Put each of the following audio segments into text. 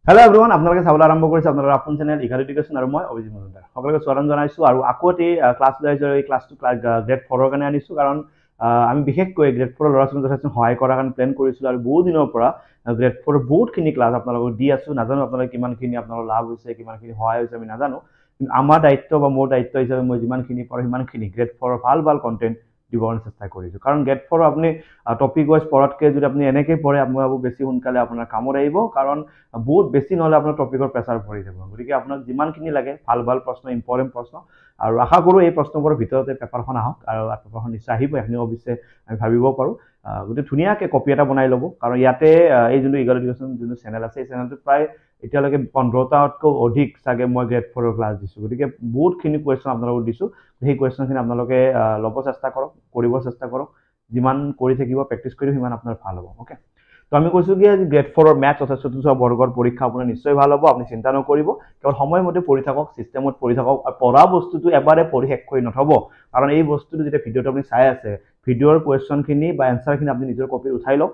Hello everyone, আপোনালোকে চাবলৈ আৰম্ভ কৰিছে আপোনাৰ আপোন চেনেল ইঘাৰ এডুকেশ্যন আৰু মই অভিজিত মজুমদাৰ। সকলোকে স্বাগতম জনাইছো আৰু আকৌ এটি ক্লাছ লৈ আহিছো। এই ক্লাছটো গ্ৰেড 4 ৰ কাৰণে আনিছো কাৰণ আমি বিশেষকৈ গ্ৰেড 4 ৰ ল'ৰা ছোৱালীক যথেষ্ট সহায় কৰাৰ কাৰণে প্লেন কৰিছিলো আৰু বহুত দিনৰ পৰা গ্ৰেড 4 ৰ বহুতখিনি ক্লাছ আপোনালোকক দি আছো। নাজানো আপোনালোকে কিমানখিনি আপোনালোকৰ লাভ হৈছে, কিমানখিনি সহায় হৈছে আমি নাজানো, কিন্তু আমাৰ দায়িত্ব বা মোৰ দায়িত্ব হিচাপে মই যিমানখিনি পাৰো সিমানখিনি গ্ৰেড 4 ৰ ভাল ভাল কণ্টেণ্ট দিবৰ চেষ্টা কৰিছো। কাৰণ গ্ৰেড 4 আপুনি টপিক ৱাইজ পঢ়াতকৈ যদি আপুনি এনেকৈ পঢ়ে মই ভাবো বেছি সোনকালে আপোনাৰ কামত আহিব, কাৰণ বহুত বেছি নহ'লে আপোনাৰ টপিকৰ প্ৰেছাৰ পৰি যাব। গতিকে আপোনাক যিমানখিনি লাগে ভাল ভাল প্ৰশ্ন, ইম্পৰ্টেণ্ট প্ৰশ্ন, আৰু আশা কৰোঁ এই প্ৰশ্নবোৰৰ ভিতৰতে পেপাৰখন আহক আৰু পেপাৰখন নিশ্চয় আহিব, এইখিনি অৱশ্যে আমি ভাবিব পাৰোঁ। গতিকে ধুনীয়াকৈ কপি এটা বনাই ল'ব, কাৰণ ইয়াতে এই যোনটো ইঘাৰ এডুকেশ্যন যোনটো চেনেল আছে এই চেনেলটোত প্ৰায় এতিয়ালৈকে 15টাতকৈ অধিক চাগে মই গ্ৰেড 4 ৰ ক্লাছ দিছোঁ। গতিকে বহুতখিনি কুৱেশ্যন আপোনালোকক দিছোঁ। সেই কুৱেশ্যনখিনি আপোনালোকে ল'ব চেষ্টা কৰক, কৰিব চেষ্টা কৰক। যিমান কৰি থাকিব, প্ৰেক্টিছ কৰিব, সিমান আপোনাৰ ভাল হ'ব। অ'কে, তো আমি কৈছোঁ কি আজি গ্ৰেড 4 ৰ মেথছ অৰ্থাৎ চতুৰ্থ বৰ্গৰ পৰীক্ষা আপোনাৰ নিশ্চয় ভাল হ'ব। আপুনি চিন্তা নকৰিব, কেৱল সময়মতে পঢ়ি থাকক, চিষ্টেমত পঢ়ি থাকক। আৰু পঢ়া বস্তুটো এবাৰে পঢ়ি শেষ কৰি নথ'ব, কাৰণ এই বস্তুটো যেতিয়া ভিডিঅ'টো আপুনি চাই আছে, ভিডিঅ'ৰ কুৱেশ্যনখিনি বা এনচাৰখিনি আপুনি নিজৰ কপিত উঠাই লওক।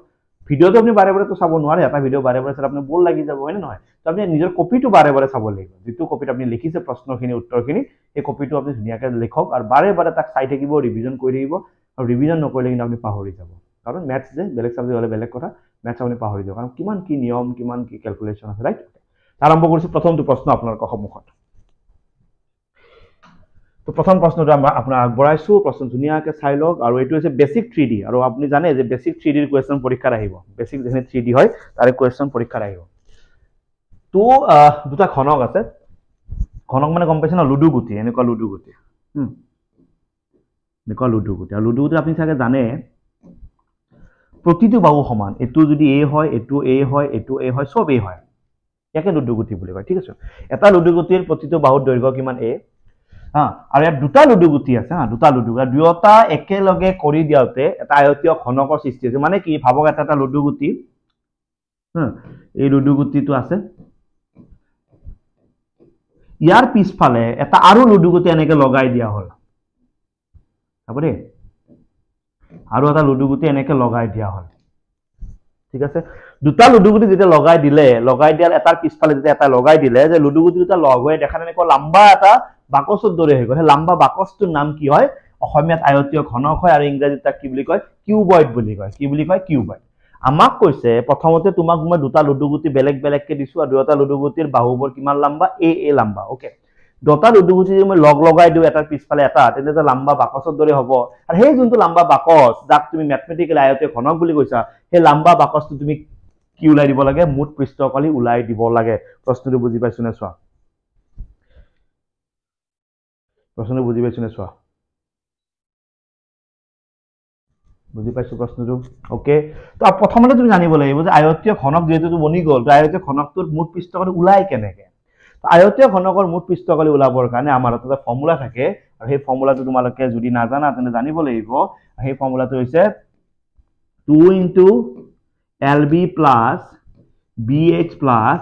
ভিডিঅ'টো আপুনি বাৰে বাৰেতো চাব নোৱাৰে, এটা ভিডিঅ' বাৰে বাৰে চালে আপুনি বৰ লাগি যাব, হয়নে নহয়? তো আপুনি নিজৰ কপিটো বাৰে বাৰে চাব লাগিব। যিটো কপিত আপুনি লিখিছে প্ৰশ্নখিনি, উত্তৰখিনি, সেই কপিটো আপুনি ধুনীয়াকৈ লিখক আৰু বাৰে বাৰে তাক চাই থাকিব, ৰিভিজন কৰি থাকিব। আৰু ৰিভিজন নকৰিলে কিন্তু আপুনি পাহৰি যাব, কাৰণ মেথছ যে বেলেগ চাবজেক্ট হ'লে বেলেগ কথা, মেথছ আপুনি পাহৰি যাব, কাৰণ কিমান কি নিয়ম, কিমান কি কেলকুলেশ্যন আছে, ৰাইট? আৰম্ভ কৰিছোঁ প্ৰথমটো প্ৰশ্ন আপোনালোকৰ সন্মুখত। তো প্ৰথম প্ৰশ্নটো আপোনাক আগবঢ়াইছোঁ, প্ৰশ্ন ধুনীয়াকৈ চাই লওক। আৰু এইটো হৈছে বেচিক 3D, আৰু আপুনি জানে যে বেচিক 3Dৰ কুৱেশ্যন পৰীক্ষাত আহিব। বেচিক যিখিনি 3D হয় তাৰে কুৱেশ্যন পৰীক্ষাত আহিব। তো দুটা ঘনক আছে, ঘনক মানে গম পাইছে ন, লুডু গুটি, এনেকুৱা লুডু গুটি, এনেকুৱা লুডু গুটি। আৰু লুডু গুটি আপুনি চাগে জানে প্ৰতিটো বাহু সমান, এইটো যদি এ হয়, এইটো এ হয়, এইটো এ হয়, চব এ হয়, ইয়াকে লুডু গুটি বুলি কয়। ঠিক আছে, এটা লুডু গুটিৰ প্ৰতিটো বাহুৰ দৈৰ্ঘ্য কিমান? এ। আৰু ইয়াত দুটা লুডু গুটি আছে, দুটা লুডু, দুয়োটা একেলগে কৰি দিওঁতে এটা আয়তীয় ঘনকৰ সৃষ্টি হৈছে। মানে কি, ভাবক এটা লুডু গুটি, এই লুডু গুটিটো আছে, ইয়াৰ পিছফালে এটা আৰু লুডু গুটি এনেকে লগাই দিয়া হ'ল, চাব দেই, আৰু এটা লুডু গুটি এনেকে লগাই দিয়া হ'ল। ঠিক আছে, দুটা লুডু গুটি যেতিয়া লগাই দিয়াৰ এটাৰ পিছফালে যেতিয়া এটা লগাই দিলে, যে লুডু গুটি দুটা লগ হৈ দেখা এনেকুৱা লাম্বা এটা বাকচৰ দৰে হৈ গ'ল। সেই লাম্বা বাকচটোৰ নাম কি হয়? অসমীয়াত আয়তীয় ঘনক হয়, আৰু ইংৰাজীত তাক কি বুলি কয়? কিউবইড বুলি কয়। কি বুলি কয়? কিউবইড। আমাক কৈছে প্ৰথমতে তোমাক মই দুটা লুডু গুটি বেলেগ বেলেগকে দিছো, আৰু দুটা লুডু গুটিৰ বাহুবোৰ কিমান লাম্বা? এ লাম্বা। অ'কে, দুটা লুডু গুটি যদি মই লগ লগাই দিওঁ এটাৰ পিছফালে এটা, তেন্তে লাম্বা বাকচৰ দৰে হ'ব। আৰু সেই যোনটো লাম্বা বাকচ, যাক তুমি মেথমেটিকেলি আয়তীয় ঘনক বুলি কৈছা, সেই লাম্বা বাকচটো তুমি কি ওলাই দিব লাগে? মুঠ পৃষ্ঠকালি ওলাই দিব লাগে। প্ৰশ্নটো বুজি পাইছো নে চোৱা? প্ৰশ্নটো বুজি পাইছো নে চোৱা? বুজি পাইছো প্ৰশ্নটো? অ'কে, তো প্ৰথমতে তুমি জানিব লাগিব যে আয়তীয় ঘনক যিহেতু বনি গ'ল, তো আয়তীয় ঘনকটোৰ মুঠ পৃষ্ঠকালি ওলাই কেনেকে? আয়তীয় ঘনকৰ মুঠ পৃষ্ঠকালি ওলাবৰ কাৰণে আমাৰ এটা ফৰ্মুলা থাকে, আৰু সেই ফৰ্মুলাটো তোমালোকে যদি নাজানা তেন্তে জানিব লাগিব। সেই ফৰ্মুলাটো হৈছে 2 × LB plus BH plus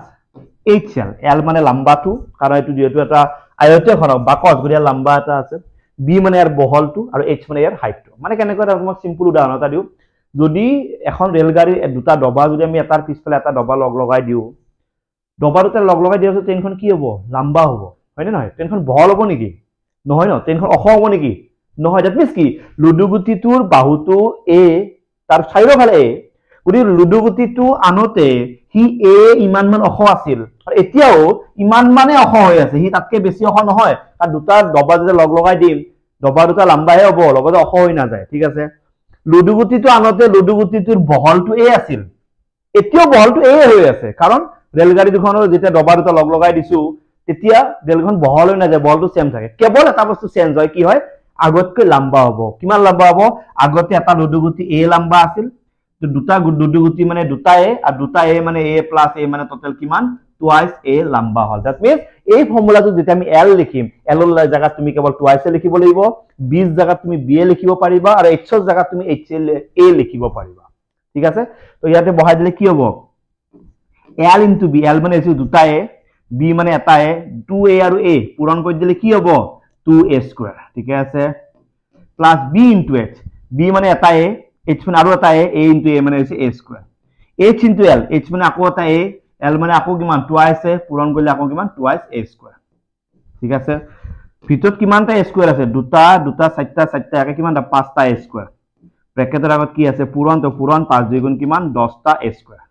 HL। L মানে লাম্বাটো, কাৰণ এইটো যিহেতু এটা আয়তীয় ঘনক বাকচ, গতিকে লাম্বা এটা আছে। বি মানে ইয়াৰ বহলটো, আৰু এইচ মানে ইয়াৰ হাইটটো। মানে কেনেকৈ মই চিম্পল উদাহৰণ এটা দিওঁ, যদি এখন ৰেলগাড়ীৰ দুটা ডবা যদি আমি এটাৰ পিছফালে এটা ডবা লগ লগাই দিওঁ, ডবা দুটা লগ লগাই দিয়াৰ পিছত ট্ৰেইনখন কি হ'ব? লাম্বা হ'ব, হয়নে নহয়? ট্ৰেইনখন বহল হ'ব নেকি? নহয় ন। ট্ৰেইনখন ওখ হ'ব নেকি? নহয়। ডেট মিনছ কি, লুডু গুটিটোৰ বাহুটো এ, তাৰ চাৰিওফালে এ, গতিকে লুডু গুটিটো আনোতে সি এ ইমানমান ওখ আছিল, আৰু এতিয়াও ইমান মানে ওখ হৈ আছে, সি তাতকৈ বেছি ওখ নহয়। কাৰণ দুটা ডবা যেতিয়া লগ লগাই দিম, ডবা দুটা লাম্বাহে হ'ব, লগতে ওখ হৈ নাযায়। ঠিক আছে, লুডু গুটিটো আনোতে লুডু গুটিটোৰ বহলটো এ আছিল, এতিয়াও বহলটো এ হৈ আছে, কাৰণ ৰেলগাড়ী দুখনৰ যেতিয়া ডবা দুটা লগ লগাই দিছো, তেতিয়া ৰেলখন বহল হৈ নাযায়, বহলটো চেম থাকে। কেৱল এটা বস্তু চেঞ্জ হয়, কি হয়? আগতকৈ লাম্বা হ'ব। কিমান লাম্বা হ'ব? আগতে এটা লুডু গুটি এ লাম্বা আছিল, দুটা লুডু গুটি মানে দুটা এ, আৰু দুটা এ মানে এ প্লাছ এ মানে টোটেল কিমান? টুৱাইচ এ লাম্বা হ'ল। দ্যাট মিনছ এই ফৰ্মুলাটো যেতিয়া আমি এল লিখিম, এলৰ জেগাত তুমি কেৱল টুৱাইচ এ লিখিব লাগিব, বিৰ জেগাত তুমি বি এ লিখিব পাৰিবা, আৰু এইচৰ জেগাত তুমি এইচ এ লিখিব পাৰিবা। ঠিক আছে, তো ইয়াতে বহাই দিলে কি হ'ব? এল ইনটু বি, এল মানে হৈছে দুটা এ, বি মানে এটা এ, 2a আৰু a পূৰণ কৰি দিলে কি হ'ব? 2a square. ঠিক আছে, plus b into h, b মানে এটা এ, এইচ মানে আৰু এটা এ ইনটু এ মানে হৈছে A square, H into L, H মানে আকৌ এটা এ, L মানে আকৌ কিমান টুৱাইস এ পূৰণ কৰিলে আকৌ কিমান টুৱাইস a স্কয়াৰ ঠিক আছে ভিতৰত কিমানটা a স্কয়াৰ আছে দুটা দুটা চাৰিটা চাৰিটা একে কিমানটা পাঁচটা a স্কয়াৰ ব্ৰেকেটৰ আগত কি আছে পূৰণ তো পূৰণ 5 2 গুণ কিমান 10টা a স্কয়াৰ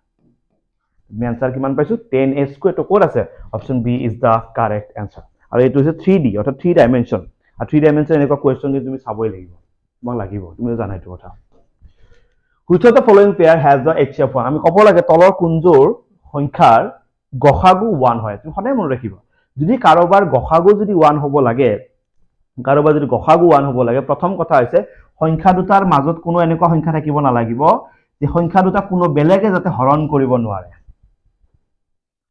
আমি आंसर কিমান পাইছো 10a স্কয়াৰ তো কোড আছে option b is the correct answer আৰু এইটো হৈছে 3D অৰ্থাৎ 3 ডাইমেনশন আৰু 3 ডাইমেনশন এনেকুৱা কোৱেশ্চন কি তুমি চাবই লাগিব তোমাক লাগিব তুমি জানা এইটো কথা Which of the following pair has the HCF 1 আমি কব লাগে তলৰ কোনজোৰ সংখ্যাৰ গসাগু 1 হয় তুমি সদায় মনত ৰাখিবা যদি কাৰোবাৰ গসাগু যদি 1 হ'ব লাগে কাৰোবাৰ যদি গসাগু 1 হ'ব লাগে প্ৰথম কথা হৈছে সংখ্যা দুটাৰ মাজত কোনো এনেকুৱা সংখ্যা থাকিব নালাগিব যে সংখ্যা দুটা কোনো বেলেগে যাতে হৰণ কৰিব নোৱাৰে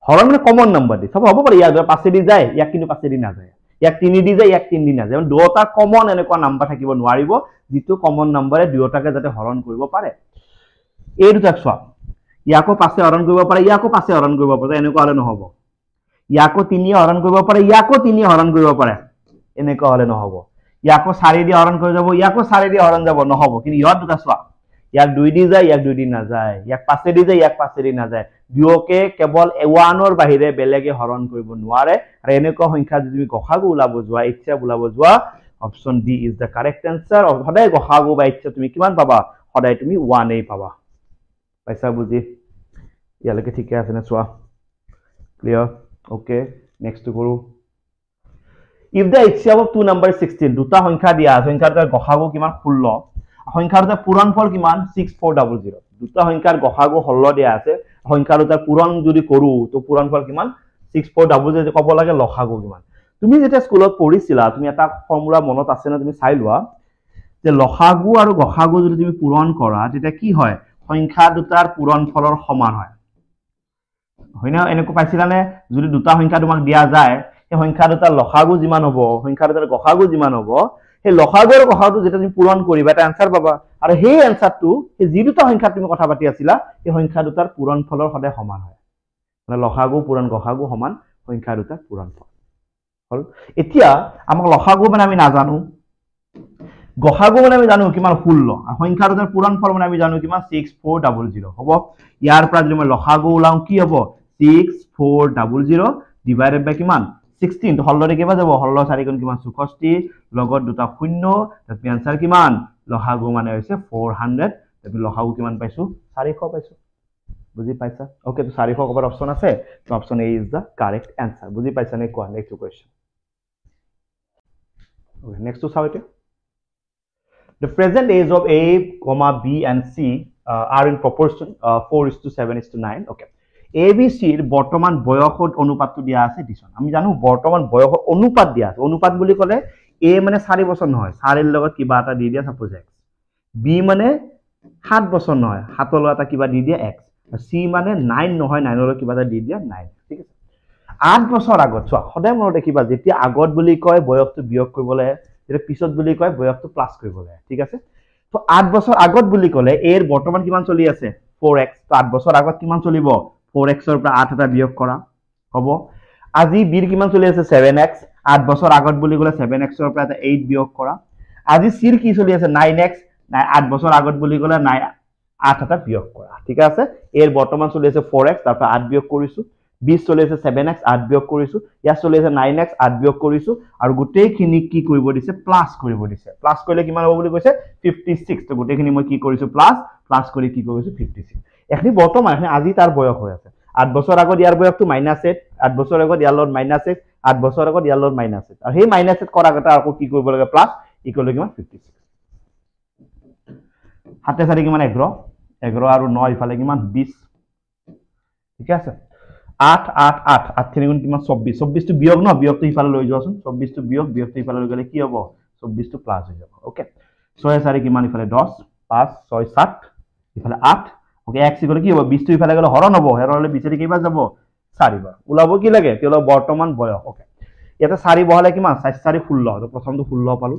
হৰণ মানে কমন নাম্বাৰ দি সব হ'ব পাৰে ইয়াৰ 5 দি যায় ইয়াক কিন্তু 5 দি নাযায় ইয়াক 3 দি যায় ইয়াক 3 দি নাযায় মানে দুটা কমন এনেকুৱা নাম্বাৰ থাকিব নোৱাৰিব যিটো কমন নাম্বাৰে দুটাকে যাতে হৰণ কৰিব পাৰে এই দুটা চোৱা ইয়াকো 5 হৰণ কৰিব পাৰে ইয়াকো 5 হৰণ কৰিব পাৰে এনেকুৱা হলে নহব ইয়াকো 3 হৰণ কৰিব পাৰে ইয়াকো 3 হৰণ কৰিব পাৰে এনেকুৱা হলে নহব ইয়াকো 4 দি হৰণ কৰি যাব ইয়াকো 4 দি হৰণ যাব নহব কিন্তু ইয়াত দুটা চোৱা ইয়াক 2 দি যায় ইয়াক 2 দি নাযায় ইয়াক 5 দি যায় ইয়াক 5 দি নাযায় দুয়োকে কেৱল 1 ৰ বাহিৰে বেলেগে হৰণ কৰিব নোৱাৰে আৰু এনেকুৱা সংখ্যা যদি তুমি গসাগু উলাব যোৱা ইচ্ছা উলাব যোৱা option D is the correct answer সদায় গসাগু বা ইচ্ছা তুমি কিমান পাবা সদায় তুমি 1 এই পাবা পাইছা বুজি ইয়ালৈকে ঠিক আছে না চোৱা ক্লিয়াৰ ওকে নেক্সট কৰো if the HCF of two number 16 দুটা সংখ্যা দিয়া সংখ্যাৰ গসাগু কিমান 16 সংখ্যাৰ পূৰণফল কিমান 6400 দুটা সংখ্যাৰ গসাগু 16 দিয়া আছে সংখ্যাৰ পূৰণ যদি কৰো তো পূৰণফল কিমান 6400 কব লাগে লসাগু কিমান তুমি যেতিয়া স্কুলত পঢ়িছিলা তুমি এটা ফৰ্মুলা মনত আছে না তুমি চাই লোৱা যে লসাগু আৰু গসাগু যদি তুমি পূৰণ কৰা তেতিয়া কি হয় সংখ্যা দুটাৰ পূৰণফলৰ সমান হয় হয়না এনেকৈ পাইছিলানে যদি দুটা সংখ্যা তোমাক দিয়া যায় এই সংখ্যা দুটাৰ লসাগু যিমান হ'ব সংখ্যা দুটাৰ গসাগু যিমান হ'ব এই লসাগু আৰু গসাগু যেটা তুমি পূৰণ কৰিবা এটা आंसर পাবা আৰু সেই आंसरটো এই যি দুটা সংখ্যা তুমি কথা পাতি আছিলা এই সংখ্যা দুটাৰ পূৰণফলৰ সদায় সমান হয় মানে লসাগু পূৰণ গসাগু সমান সংখ্যা দুটাৰ পূৰণফল হল এতিয়া আমাক লসাগু মানে আমি নাজানো গসাগু মানে আমি জানো কিমান 16 আৰু সংখ্যা দুটাৰ পূৰণফল মানে আমি জানো কিমান 6400 হ'ব ইয়াৰ পৰা যদি মই লসাগু উলাও কি হ'ব 6400 ডিভাইডেড বাই কিমান 16 তো 16 ৰে কিবা যাব 16 4 গুণ কিমান 64 লগত দুটা শূন্য তাত आंसर কিমান লসাগু মানে হৈছে 400 তাত লসাগু কিমান পাইছো 400 পাইছো বুজি পাইছা ওকে তো 400 কবৰ অপচন আছে তো option A is the correct answer বুজি পাইছা নে কোৱা next question okay next to চাও এটা The present age of A, B and C are in proportion 4:7:9. Okay. A, B, C বৰ্তমান বয়সৰ অনুপাতটো দিয়া আছে দিছন আমি জানো বৰ্তমান বয়সৰ অনুপাত দিয়া আছে অনুপাত বুলি ক'লে A মানে 4 বছৰ নহয় 4 ৰ লগত কিবা এটা দি দিয়া সাপোজ x B মানে 7 বছৰ নহয় 7 ৰ লগত কিবা দি দিয়া x C মানে 9 নহয় 9 ৰ লগত কিবা এটা দি দিয়া 9 ঠিক আছে 8 বছৰ আগত চোৱা সদায় মনত ৰাখিবা যেতিয়া আগত বুলি কয় বয়সটো বিয়োগ কৰিবলৈ যেটা পিছত বুলি কয় বয়সটো প্লাস কৰিব লাগে ঠিক আছে তো 8 বছৰ আগত বুলি ক'লে এৰ বৰ্তমান কিমান চলি আছে 4x তো 8 বছৰ আগত কিমান চলিব 4x ৰ পৰা 8 এটা বিয়োগ কৰা হ'ব আজি b ৰ কিমান চলি আছে 7x 8 বছৰ আগত বুলি ক'লে 7x ৰ পৰা এটা 8 বিয়োগ কৰা আজি c ৰ কি চলি আছে 9x 8 বছৰ আগত বুলি ক'লে 8 এটা বিয়োগ কৰা ঠিক আছে এৰ বৰ্তমান চলি আছে 4x তাৰ পৰা 8 বিয়োগ কৰিছো 20 চলি আছে 7x 8 বিয়োগ কৰিছো ইয়া চলি আছে 9x 8 বিয়োগ কৰিছো আৰু গোটেইখিনি কি কৰিব দিছে প্লাস কৰিব দিছে প্লাস কৰিলে কিমান হ'ব বুলি কৈছে 56 তো গোটেইখিনি মই কি কৰিছো প্লাস কৰি কি কৰিছো 56 এখনি বৰ্তমান এখনি আজি তাৰ বয়স হৈ আছে 8 বছৰ আগত ইয়াৰ বয়সটো -8 8 বছৰ আগত ইয়াৰ লগত -8 8 বছৰ আগত ইয়াৰ লগত -8 আৰু সেই -8 কৰা গটা আকৌ কি কৰিব লাগে প্লাস ইকুৱেল কিমান 56 হাতে সাৰি কিমান 11 আৰু 9 ইফালে কিমান 20 ঠিক আছে 8 8 8 8 3 গুণ কিমান 24 24 টো বিয়োগ ন বিয়োগটো ইফালে লৈ যোৱাচোন 24 টো বিয়োগটো ইফালে লৈ গলে কি হ'ব 24 টো প্লাস হৈ যাব ওকে 6 4 কিমান ইফালে 10 5 6 7 ইফালে 8 ওকে x ইকুৱেল কি হ'ব 20 টো ইফালে গলে হৰণ হ'ব হৰণলে 20 ৰে কিবা যাব 4 বাৰ ওলাব কি লাগে তেল বৰ্তমান বয়স ওকে ইয়াতে 4 বহালে কিমান 4 4 16 তো প্ৰথমটো 16 পালো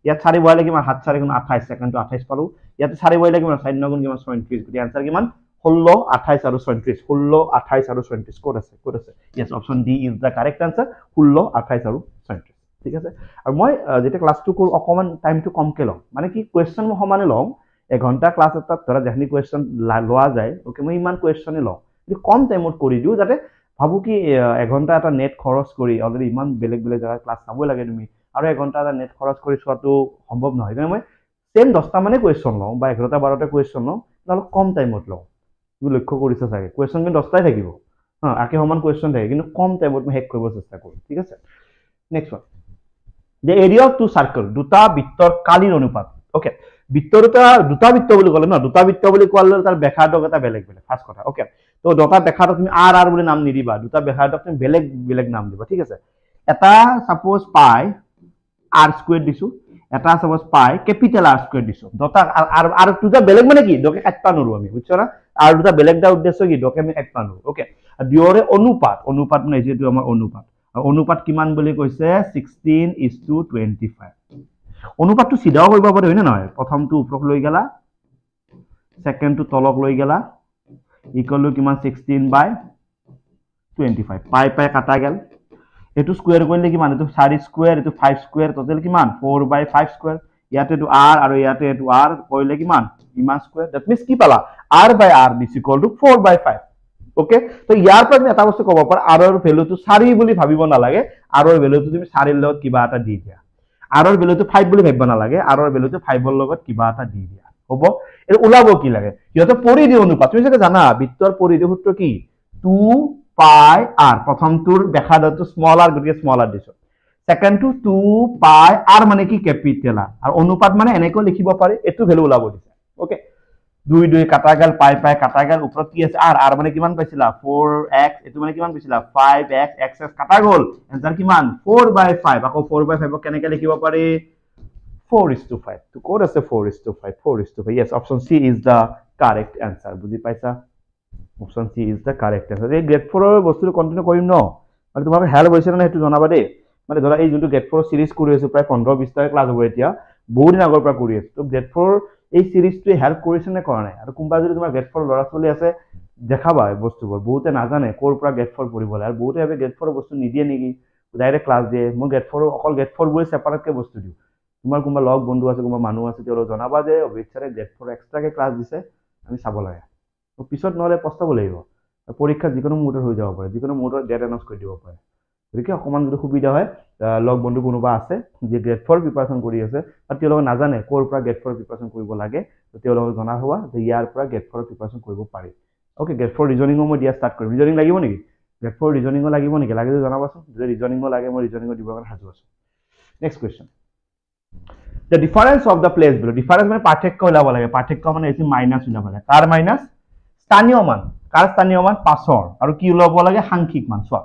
ইয়াত 4 বহালে কিমান 7 4 গুণ 28 সেকেন্ডটো 28 পালো ইয়াতে 4 বহালে কিমান 4 9 গুণ কিমান 37 গতি आंसर কিমান 16 28 আৰু 37 16 28 আৰু 37 কোড আছে yes option d is the correct answer 16 28 আৰু 37 ঠিক আছে আৰু মই যেটা ক্লাস 2 কো অকমান টাইম টু কম কে লম মানে কি কোৱেশ্চন মই সমানে লম 1 ঘন্টা ক্লাস এটা ধৰা যেহনি কোৱেশ্চন লোৱা যায় ওকে মই ইমান কোৱেশ্চনে লম কিন্তু কম টাইমত কৰি দিও যাতে ভাবো কি এঘণ্টা এটা নেট খৰচ কৰি অলৰেডি ইমান বেলেগ বেলেগ জায়গা ক্লাছ চাবই লাগে তুমি আৰু এঘণ্টা এটা নেট খৰচ কৰি চোৱাটো সম্ভৱ নহয় কাৰণ মই সেম 10টা মানে কোৱেশ্চন লওঁ বা 11টা 12টা কোৱেশ্চন লওঁ অলপ কম টাইমত লওঁ তুমি লক্ষ্য কৰিছা চাগে কোৱেশ্চন কিন্তু 10টাই থাকিব হা আকে সমান কোৱেশ্চন থাকে কিন্তু কম টাইমত মই হেক কৰিব চেষ্টা কৰোঁ ঠিক আছে next one the area of two circle দুটা বৃত্তৰ কালিৰ অনুপাত ওকে বৃত্তৰ দুটা বৃত্ত বুলি ক'লে ন দুটা বৃত্ত বুলি কোৱালে তাৰ ব্যাসাৰ্ধক এটা বেলেগ বেলেগ ফাৰ্স্ট কথা ওকে তো দুটা ব্যাসাৰ্ধক তুমি r r বুলি নাম নিদিবা দুটা ব্যাসাৰ্ধক তুমি বেলেগ বেলেগ নাম দিবা ঠিক আছে এটা সাপোজ পাই r স্কয়ার দিছো এটা সাপোজ পাই ক্যাপিটাল r স্কয়ার দিছো দুটা আর দুটা বেলেগ মানে কি দকে কাটপা নৰু আমি বুঝছো না আৰ দুটা বেলেগ দা উদ্দেশ্য কি দকে আমি কাটপা নৰু ওকে আৰ দুয়ৰে অনুপাত মানে যেটো আমাৰ অনুপাত অনুপাত কিমান বুলি কৈছে 16:25 অনুপাতটো সিধাও কৰিব পাৰে হয় না নহয় প্ৰথমটো ওপৰক লৈ গলা সেকেন্ডটো তলক লৈ গলা ইকুয়াল টু কিমান 16/25 পাই কাটা গেল এটো স্কয়ার কৰিলে কিমান এটো 4 স্কয়াৰ এটো 5 স্কয়াৰ টোটাল কিমান 4/5 স্কয়াৰ ইয়াতে এটো r আৰু ইয়াতে এটো r কৰিলে কিমান ইমান স্কয়ার দ্যাট মিন্স কি পালা r/r is equal to 4/5 okay তো ইয়াৰ পৰা আমি এটা বস্তু ক'ব পাৰ r ৰ ভ্যালুটো 4 বুলি ভাবিব নালাগে r ৰ ভ্যালুটো তুমি 4 ৰ লগত কিবা এটা দি দিয়া r ৰ ভ্যালুটো 5 বুলি ভাবিব নালাগে r ৰ ভ্যালুটো 5 ৰ লগত কিবা এটা দি দিয়া হ'ব এৰ ওলাব কি লাগে ইহতে পৰিধি অনুপাত তুমি যেটা জানা বৃত্তৰ পৰিধি সূত্ৰ কি 2 পাই r প্ৰথমটোৰ ব্যাসাৰ্ধটো স্মল r গতিকে স্মল r দিছো সেকেন্ড টু 2 পাই r মানে কি ক্যাপিটাল r আৰু অনুপাত মানে এনেকৈ লিখিব পারে এটো ভ্যালু ওলাব দিছে ওকে 2 2 কাটা গেল পাই কাটা গেল উপৰত কি আছে r r মানে কিমান পাইছিলা 4x এটো মানে কিমান পাইছিলা 5x x কাটা গল आंसर কিমান 4/5 আকৌ 4/5 কেনেকৈ লিখিব পাৰি 4:5 to code as a 4:5 yes option C is the correct answer বুজি পাইছা option C is the correct answer এই grade 4 ৰ বস্তুটো কন্টিনিউ কৰিম ন মানে তোমাক হেল্প হৈছে না হেতু জনাবা দে মানে ধৰা এই যোনটো grade 4 সিৰিজ কৰি আছে প্ৰায় 15-20 টা ক্লাস হ'ব এতিয়া বহুত দিন আগৰ পৰা কৰি আছে তো grade 4 এই সিৰিজটো হেল্প কৰিছে নে কৰা নাই আৰু কোনবা যদি তোমাৰ grade 4 লৰা চলি আছে দেখাবা এই বস্তুবোৰ বহুতে নাজানে কোৰ পৰা grade 4 পঢ়িবলে আৰু বহুতে ভাবে grade 4 বস্তু নিদিয়ে নেকি ডাইৰেক্ট ক্লাস দিয়ে মই grade 4 অকল grade 4 বই সেপাৰেট কে বস্তু দিও তোমাৰ কোনবা লগ বন্ধু আছে কোনবা মানুহ আছে তেও জনাবা যে অবিচাৰে grade 4 এক্সট্ৰা কে ক্লাস দিছে আমি চাব লাগে তো পিছত নহলে পস্তাব লাগিব পৰীক্ষা যিকোনো মুহূৰ্তত হৈ যাব পাৰে যিকোনো মুহূৰ্তত ডেট এনাউন্স কৰি দিব পাৰে গতিকে অকমান যদি সুবিধা হয় লগ বন্ধু কোনোবা আছে যে grade 4 প্ৰিপাৰেচন কৰি আছে আৰু তেওঁলোক নাজানে কোৰ পৰা grade 4 প্ৰিপাৰেচন কৰিব লাগে তো তেওঁলোক জনা হোৱা যে ইয়াৰ পৰা grade 4 প্ৰিপাৰেচন কৰিব পাৰি ওকে grade 4 ৰিজনিং মই দিয়া ষ্টাৰ্ট কৰিম ৰিজনিং লাগিব নেকি grade 4 ৰিজনিং লাগিব নেকি লাগে যদি জনাবাচোন যদি ৰিজনিং লাগে মই ৰিজনিং দিব কাৰণে সাজু আছো next question the difference of the place below difference মানে পাৰ্থক্য ওলাব লাগে পাৰ্থক্য মানে এসি মাইনাস ওলাব লাগে কাৰ মাইনাস স্থানীয় মান কাৰ স্থানীয় মান 5 আৰু কি ওলাব লাগে সাংখ্যিক মান চোৱা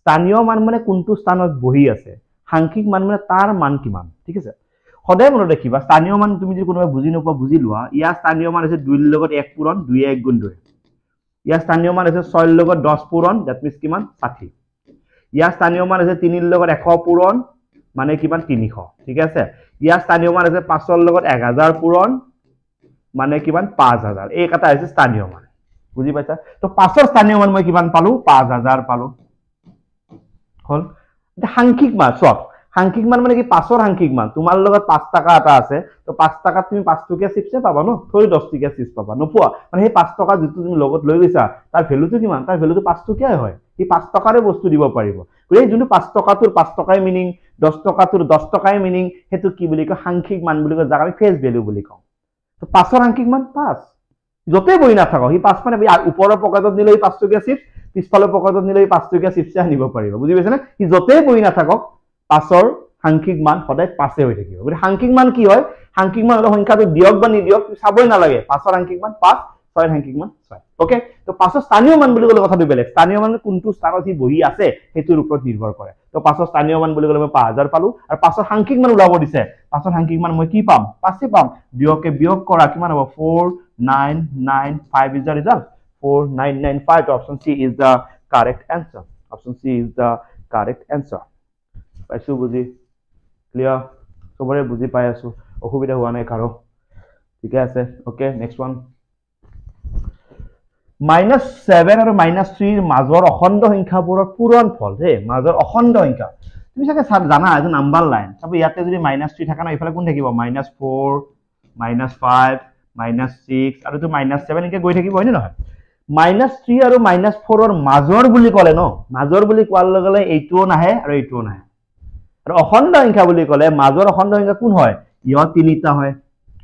স্থানীয় মান মানে কোনটো স্থানত বহি আছে সাংখ্যিক মান মানে তাৰ মান কিমান ঠিক আছে সদায় মনত ৰাখিবা স্থানীয় মান তুমি যদি কোনোবা বুজি নপোৱা বুজি লোৱা ইয়া স্থানীয় মান আছে 2 ৰ লগত 1 পূৰণ 2 1 গুণ 2 ইয়া স্থানীয় মান আছে 6 ৰ লগত 10 পূৰণ দ্যাট মিন্স কিমান 60 ইয়া স্থানীয় মান আছে 3 ৰ লগত 100 পূৰণ মানে কিমান 300 ঠিক আছে ইয়া স্থানীয় মান আছে 5 ৰ লগত 1000 পূৰণ মানে কিমান 5000 এই কথা আছে স্থানীয় মান বুজি পাইছা তো 5 ৰ স্থানীয় মান মই কিমান পালো 5000 পালো হল এটা সাংখ্যিক মান সব সাংখ্যিক মান মানে কি 5 ৰ সাংখ্যিক মান তোমাৰ লগত 5 টাকা এটা আছে তো 5 টাকা তুমি 5 টকীয়া চিপছে পাবা ন থৈ 10 টকীয়া চিপছ পাবা নোপোৱা মানে সেই 5 টকা যেটো তুমি লগত লৈ গৈছা তাৰ ভ্যালুটো কিমান তাৰ ভ্যালুটো 5 টকীয়া হয় এই 5 টকাৰে বস্তু দিব পাৰিব এই যোনটো 5 টকাটোৰ 5 টকাই মিনিং 10 টকাটোৰ 10 টকাই মিনিং হেতু কি বুলি কয় সাংখ্যিক মান বুলি কয় যাক আমি ফেস ভ্যালু বুলি কওঁ তো 5 ৰ সাংখ্যিক মান 5 যতে বই না থাকক এই 5 মানে ওপৰৰ পকেটত নিলে এই 5 টকীয়া চিপছ পিছফালৰ পকেটত নিলে এই 5 টকীয়া চিপছ আনিব পাৰিব বুজি পাইছানে ই যতে বই না থাকক 5 ৰ সাংখ্যিক মান সদায় 5 হৈ থাকিব গতিকে সাংখ্যিক মান কি হয় সাংখ্যিক মান হল সংখ্যাটো দিয়ক বা নিদিয়ক চাবই না লাগে 5 ৰ সাংখ্যিক মান 5 6 ৰ সাংখ্যিক মান 6 ওকে তো 5 ৰ স্থানীয় মান বুলি কলে কথাটো বেলেগ স্থানীয় মান কোনটো স্থানত হি বহি আছে হেতুৰ ওপৰত নিৰ্ভৰ কৰে তো 5 ৰ স্থানীয় মান বুলি কলে মই 5000 পালো আৰু 5 ৰ সাংখ্যিক মান ওলাব দিছে 5 ৰ সাংখ্যিক মান মই কি পাম 5 পাম বিয়োগকে বিয়োগ কৰা কিমান হ'ব 4995 is the result 4995 option C is the correct answer option C is the correct answer পাইছো বুজি ক্লিয়াৰ সবৰে বুজি পাই আছো অসুবিধা হোৱা নাই কাৰো ঠিক আছে ওকে নেক্সট ওয়ান -7 আৰু -3 ৰ মাজৰ অখণ্ড সংখ্যাবোৰৰ পূৰণফল হে মাজৰ অখণ্ড সংখ্যা তুমি চাগে জানা এটো নাম্বাৰ লাইন সব ইয়াতে যদি -3 থাকা না ইফালে কোন থাকিব -4 -5 -6 আৰু তো -7 একে গৈ থাকিব হয় নে নহয় -3 আৰু -4 ৰ মাজৰ বুলি ক'লে ন মাজৰ বুলি কোৱাৰ লগে লগে এইটোও নাহে আৰু এইটোও নাহে আৰু অখণ্ড সংখ্যা বুলি ক'লে মাজৰ অখণ্ড সংখ্যা কোন হয় ইয় তিনিটা হয়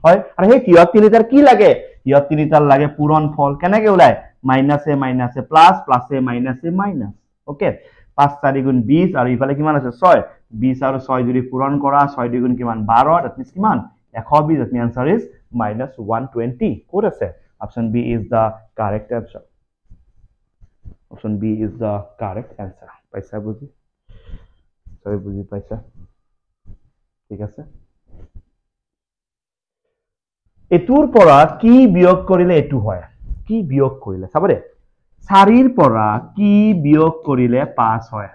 হয় আৰু সেই ইয় তিনিটাৰ কি লাগে ইয় তিনিটাৰ লাগে পূৰণ ফল কেনেকৈ ওলাই মাইনাছে মাইনাছে প্লাস প্লাসে মাইনাছে মাইনাস ওকে 5 4 গুণ 20 আৰু ইফালে কিমান আছে 6 20 আৰু 6 যদি পূৰণ কৰা 6 দুগুণ কিমান 12 দ্যাট মিন্স কিমান 120 দ্যাট মিন্স আনসার ইজ -120 ক'ত আছে option b is the correct answer option b is the correct answer পাইছা বুজি সবাই বুজি পাইছা ঠিক আছে এটুৰ পৰা কি বিয়োগ কৰিলে এটু হয় কি বিয়োগ কৰিলে চাব দে 4 ৰ পৰা কি বিয়োগ কৰিলে 5 হয়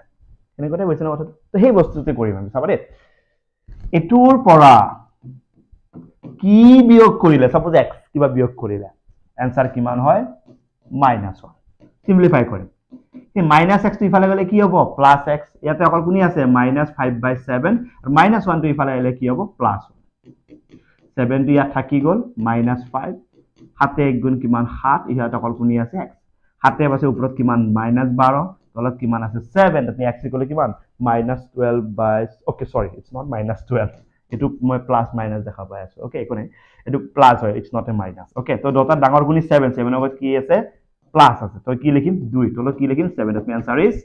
এনেকতে কৈছে না কথাটো তো সেই বস্তুতে কৰিম আমি চাব দে এটুৰ পৰা কি বিয়োগ কৰিলে সাপোজ x কিবা বিয়োগ কৰিলে आंसर কিমান হয় -1 সিম্পলিফাই কৰিম এই -x টো ইফালে গলে কি হ'ব +x ইয়াতে অকল কোনি আছে -5/7 আৰু -1 টো ইফালে গলে কি হ'ব +1 7 টো ইয়াত থাকি গল -5 হাতে 1 গুণ কিমান 7 ইয়াত অকল কোনি আছে x হাতে আছে ওপৰত কিমান -12 তলত কিমান আছে 7 তাতে x ইকুৱেল কিমান -12 বাই ওকে সৰি ইটস নট -12 এটু মই প্লাস মাইনাস দেখা পাই আছো ওকে একো নাই এটু প্লাস হয় it's not a minus okay তো দটা ডাঙৰ গুণি 7 7 লগত কি আছে প্লাস আছে তো কি লিখিম 2 তলত কি লিখিম 7 দ্যাট আনসার ইজ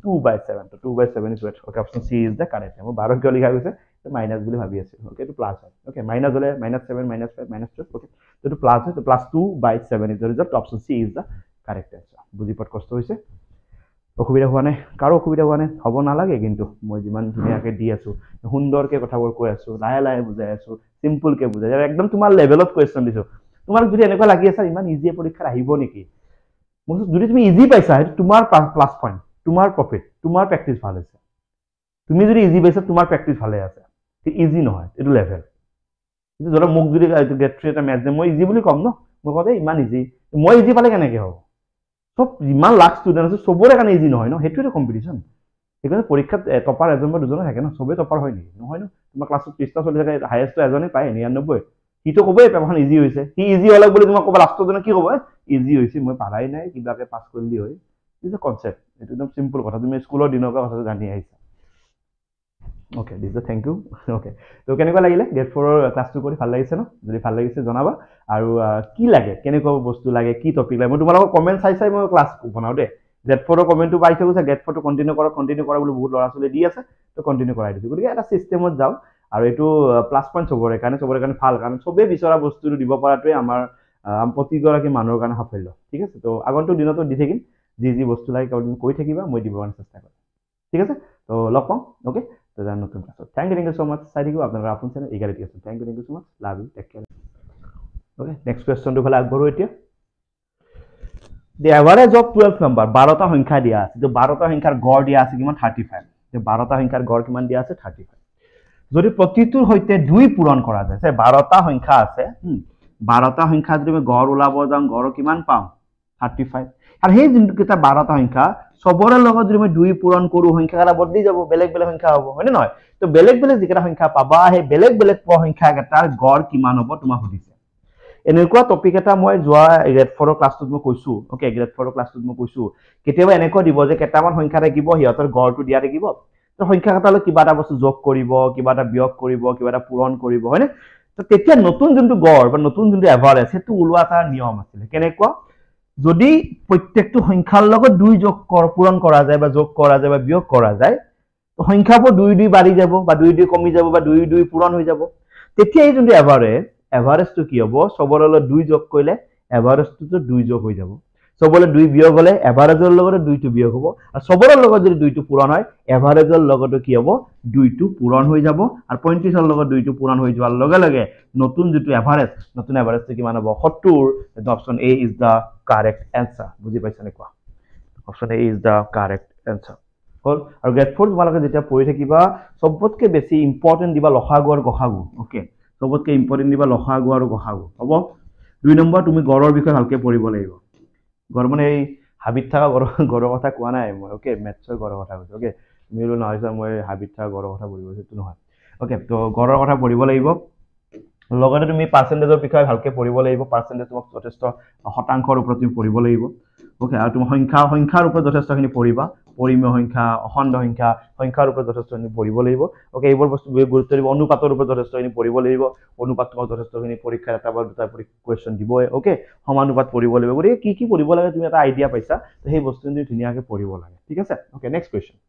2/7 তো 2/7 is right okay option c is the correct মই 12 কিয় লিখা গৈছে তো মাইনাস বুলি ভাবি আছো ওকে তো প্লাস হয় ওকে মাইনাস হলে -7 -5 -12 ওকে তো এটা প্লাস হয় তো +2/7 is the result option c is the correct answer বুজি পাত কষ্ট হৈছে অসুবিধা হোৱা নাই কাৰো অসুবিধা হোৱা নাই হ'ব নালাগে কিন্তু মই যিমান ধুনীয়াকে দি আছো সুন্দৰকে কথাবোৰ কৈ আছো লাহে লাহে বুজাই আছো সিম্পল কে বুজাই আৰু একদম তোমাৰ লেভেলত কোৱেশ্চন দিছো তোমাৰ যদি এনেকুৱা লাগি আছে ইমান ইজি পৰীক্ষা আহিব নেকি মই যদি তুমি ইজি পাইছা তোমাৰ প্লাস পইণ্ট তোমাৰ প্ৰফিট তোমাৰ প্ৰেক্টিস ভাল হৈছে তুমি যদি ইজি পাইছা তোমাৰ প্ৰেক্টিস ভালে আছে ইজি নহয় এটো লেভেল কিন্তু ধৰা মোক যদি গেট 3 এটা মেথ মই ইজি বুলি কম ন মই কওঁ ইমান ইজি মই ইজি পালে কেনেকৈ হ'ব সব ইমান লাখ স্টুডেন্ট আছে সবৰে কাৰণে ইজি নহয় ন হেতুৰে কম্পিটিশন এখানে পৰীক্ষাত টপাৰ এজন বা দুজন থাকে ন সবে টপাৰ হয় নেকি নহয় ন তোমাৰ ক্লাছত 30টা চলি থাকে হাইয়েস্ট এজনে পায় 99 হিটো কবই পেপাৰখন ইজি হৈছে হি ইজি হলক বুলি তোমাক কব লাষ্টৰ জনে কি কব ইজি হৈছে মই পাৰাই নাই কিবাকে পাস কৰিলি হয় ইজ এ কনসেপ্ট এটো একদম সিম্পল কথা তুমি স্কুলৰ দিনৰ পৰা কথা জানি আহিছা okay this is thank you okay তো কেনেকুৱা লাগিলে গেট 4 ৰ ক্লাছটো কৰি ভাল লাগিছে ন যদি ভাল লাগিছে জনাবা আৰু কি লাগে কেনেকুৱা বস্তু লাগে কি টপিক লাগে মই তোমালোকৰ কমেন্ট চাই মই ক্লাছ বনাও দে গেট 4 ৰ কমেন্টটো পাইছো গৈছে গেট 4 টো কন্টিনিউ কৰা বুলি বহুত লৰা চলি দি আছে তো কন্টিনিউ কৰাই দিছো গতিকে এটা সিস্টেমত যাও আৰু এটো প্লাস পইণ্ট সবৰে কাৰণে ভাল কাৰণ সবে বিচৰা বস্তুটো দিব পৰাটোৱে আমাৰ প্ৰতিগৰাকী মানুহৰ কাৰণে সাফল্য ঠিক আছে তো আগন্তুক দিনতো দি থাকিম যি বস্তু লাগে তুমি কৈ থাকিবা মই দিব চেষ্টা কৰিম ঠিক আছে তো লগ পাম ওকে তো জান নতুন ক্লাছত থ্যাংক ইউ সো মাচ চাই থাকিব আপোনালোকৰ আপোন চেনেল ইগালিটি আছে thank you so much love you take care okay next কোৱেশ্চনটো ফালে আগবঢ়ো এতিয়া the average of 12 number 12টা সংখ্যা দিয়া আছে তো 12টা সংখ্যাৰ গড় দিয়া আছে কিমান 35 তো 12টা সংখ্যাৰ গড় কিমান দিয়া আছে 35 যদি প্ৰতিটোৰ হৈতে 2 পূৰণ কৰা যায় যে 12টা সংখ্যা আছে 12টা সংখ্যা যদি আমি গড় ওলাব যাম গড় কিমান পাম 35 আৰু সেই যোনটা 12টা সংখ্যা সবৰে লগত যদি আমি 2 পূৰণ কৰো সংখ্যাটা বদলি যাব বেলেগ বেলেগ সংখ্যা হ'ব হয় নে নহয় তো বেলেগ বেলেগ যিকেইটা সংখ্যা পাবা সেই বেলেগ বেলেগ সংখ্যা কেইটাৰ গড় কিমান হ'ব তোমাক সুধিছে এনেকুৱা টপিক এটা মই যোৱা গ্ৰেড 4 ৰ ক্লাছটোত মই কৈছো ওকে গ্ৰেড 4 ৰ ক্লাছটোত মই কৈছো কেতিয়াবা এনেকুৱা দিব যে কেইটামান সংখ্যা থাকিব হিয়তৰ গড়টো দিয়া থাকিব তো সংখ্যা কেইটালৈ কিবা এটা বস্তু যোগ কৰিব কিবা এটা বিয়োগ কৰিব কিবা এটা পূৰণ কৰিব হয়নে তো তেতিয়া নতুন যোনটো গড় বা নতুন যোনটো এভাৰেজ সেইটো ওলোৱা এটা নিয়ম আছিল কেনেকুৱা যদি প্ৰত্যেকটো সংখ্যাৰ লগত 2 যোগ পূৰণ কৰা যায় বা যোগ কৰা যায় বা বিয়োগ কৰা যায় তো সংখ্যাবোৰ 2 2 বাঢ়ি যাব বা 2 2 কমি যাব বা 2 2 পূৰণ হৈ যাব তেতিয়া এই যোনটো এভাৰেজ তো কি হ'ব সবৰলৈ 2 যোগ কৰিলে এভাৰেজটো 2 যোগ হৈ যাব সবৰলৈ 2 বিয়োগ হলে এভাৰেজৰ লগত 2 টো বিয়োগ হ'ব আৰু সবৰৰ লগত যদি 2 টো পূৰণ হয় এভাৰেজৰ লগত কি হ'ব 2 টো পূৰণ হৈ যাব আৰু 35 ৰ লগত 2 টো পূৰণ হৈ যোৱাৰ লগে লগে নতুন যেটো এভাৰেজ নতুন এভাৰেজটো কিমান হ'ব 70 option A is the correct answer বুজি পাইছা নে কোৱা option A is the correct answer হল আৰু গেট 4 তোমালোকে যেতিয়া পঢ়ি থাকিবা সবতকে বেছি ইম্পৰ্টেন্ট দিবা লসাগু আৰু গসাগু ওকে সবতকে ইম্পৰ্টেন্ট দিবা লসাগু আৰু গসাগু হ'ব 2 নম্বৰ তুমি গড়ৰ বিষয়ে ভালকে পঢ়িব লাগিব গড় মানে এই হাবিত থাকা গড়ৰ কথা কোৱা নাই মই ওকে মেথছৰ গড়ৰ কথা কৈছো ওকে মিলো নহয় মই হাবিত থাকা গড়ৰ কথা পঢ়িব সেইটো নহয় ওকে তো গড়ৰ কথা পঢ়িব লাগিব লগতে তুমি পাৰ্চেন্টেজৰ বিষয়ে ভালকে পঢ়িব লাগিব পাৰ্চেন্টেজ তোমাক যথেষ্ট শতাংশৰ ওপৰত তুমি পঢ়িব লাগিব ওকে আৰু তুমি সংখ্যাৰ ওপৰত যথেষ্টখিনি পঢ়িবা পৰিমেয় সংখ্যা অখণ্ড সংখ্যা সংখ্যাৰ ওপৰত যথেষ্টখিনি পঢ়িব লাগিব ওকে এইবোৰ বস্তু গুৰুত্ব দিব অনুপাতৰ ওপৰত যথেষ্টখিনি পঢ়িব লাগিব অনুপাত তোমাক যথেষ্টখিনি পৰীক্ষাৰ এটা বা দুটা কুৱেশ্যন দিবই ওকে সমানুপাত পঢ়িব লাগিব গতিকে কি পঢ়িব লাগে তুমি এটা আইডিয়া পাইছা তো সেই বস্তুখিনি তুমি ধুনীয়াকৈ পঢ়িব লাগে ঠিক আছে okay next question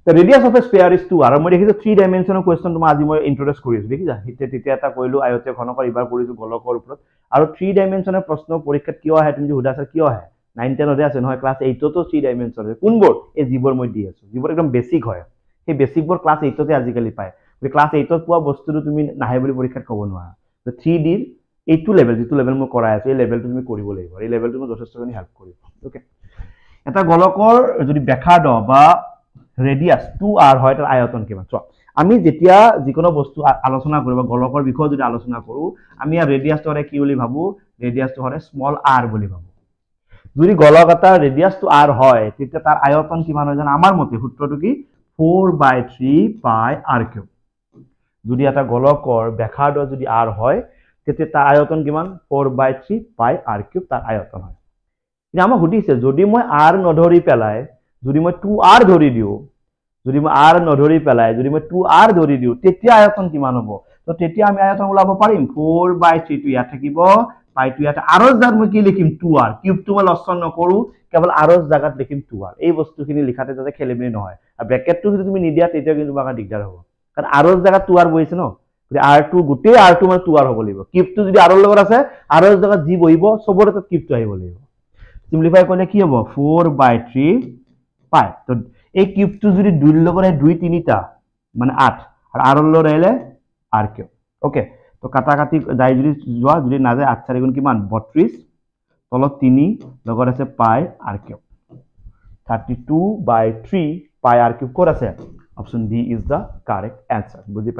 The radius of a sphere is 2 আৰু মই দেখিছো 3 ডাইমেনশনাল কোৱেশ্চন তোমাৰ আজি মই ইন্ট্ৰোডিউস কৰিছো দেখিছা তেতিয়া এটা কইলো আয়তীয় ঘনকৰ ইবাৰ কৰিছো গোলকৰ ওপৰত আৰু 3 ডাইমেনশনাল প্ৰশ্ন পৰীক্ষাত কিয় আহে তুমি সুধাছা কিয় আহে 9 10 তে আছে নহয় ক্লাস 8 তো 3 ডাইমেনশনাল কোনবোৰ এই জীবৰ মই দি আছো জীবৰ একদম বেসিক হয় সেই বেসিকবোৰ ক্লাস 8 তে আজিকালি পায় ক্লাস 8 ত পোৱা বস্তুটো তুমি নাহে বুলি পৰীক্ষাত ক'ব নোৱাৰা 3D ৰ এইটো লেভেল যেটো লেভেল মই কৰাই আছো এই লেভেলটো তুমি কৰিব লাগিব এই লেভেলটো মই যথেষ্টখিনি হেল্প কৰিব ওকে এটা গোলকৰ যদি ব্যাসাৰ্ধ বা ৰেডিয়াস 2r হয় তাৰ আয়তন কিমান চ আমি যেতিয়া যিকোনো বস্তু আলোচনা কৰিব গোলকৰ বিষয় যদি আলোচনা কৰো আমি আৰ ৰেডিয়াসটো হৰে কি বুলি ভাবো ৰেডিয়াসটো হৰে স্মল r বুলি ভাবো যদি গোলক এটা ৰেডিয়াসটো r হয় তেতিয়া তাৰ আয়তন কিমান হয় জানা আমাৰ মতে সূত্ৰটো কি 4/3 পাই r কিউব যদি এটা গোলকৰ ব্যাসাৰ্ধ যদি r হয় তেতিয়া তাৰ আয়তন কিমান 4/3 পাই r কিউব তাৰ আয়তন হয় কিন্তু আমাক সুধিছে যদি মই r নধৰি পেলাই যদি মই 2r ধৰি দিও যদি মই r নধৰি পেলাই যদি মই 2r ধৰি দিও তেতিয়া আয়তন কিমান হ'ব তো তেতিয়া আমি আয়তন ওলাব পাৰিম 4/3 টো ইয়াত থাকিব পাই টো ইয়াত r জাগাত মই কি লিখিম 2r কিউবটো মই লছন নকৰো কেৱল r জাগাত লিখিম 2r এই বস্তুখিনি লিখাতে যাতে খেলিমেলি নহয় আৰু ব্ৰেকেটটো যদি তুমি নিদিয়া তেতিয়া কিন্তু তোমাক দিগদাৰ হ'ব কাৰণ r জাগাত 2r বহিছে ন r2 গুটে r2 মানে 2r হ'ব লাগিব কিউবটো যদি r লগত আছে r জাগাত যি বহিব সবৰে তাত কিউবটো আহিব লাগিব সিম্পলিফাই কৰিলে কি হ'ব 4/3 পাই তো এই কিউবটো যদি 2 ৰ লগত 2 3টা মানে 8 আৰু r লগত আহিলে r কিউব ওকে তো কাটা কাটি যাই যদি না যায় 8 4 গুণ কিমান 32 তলত 3 লগত আছে পাই r কিউব 32/3 পাই r কিউব ক'ত আছে option D is the correct answer বুঝি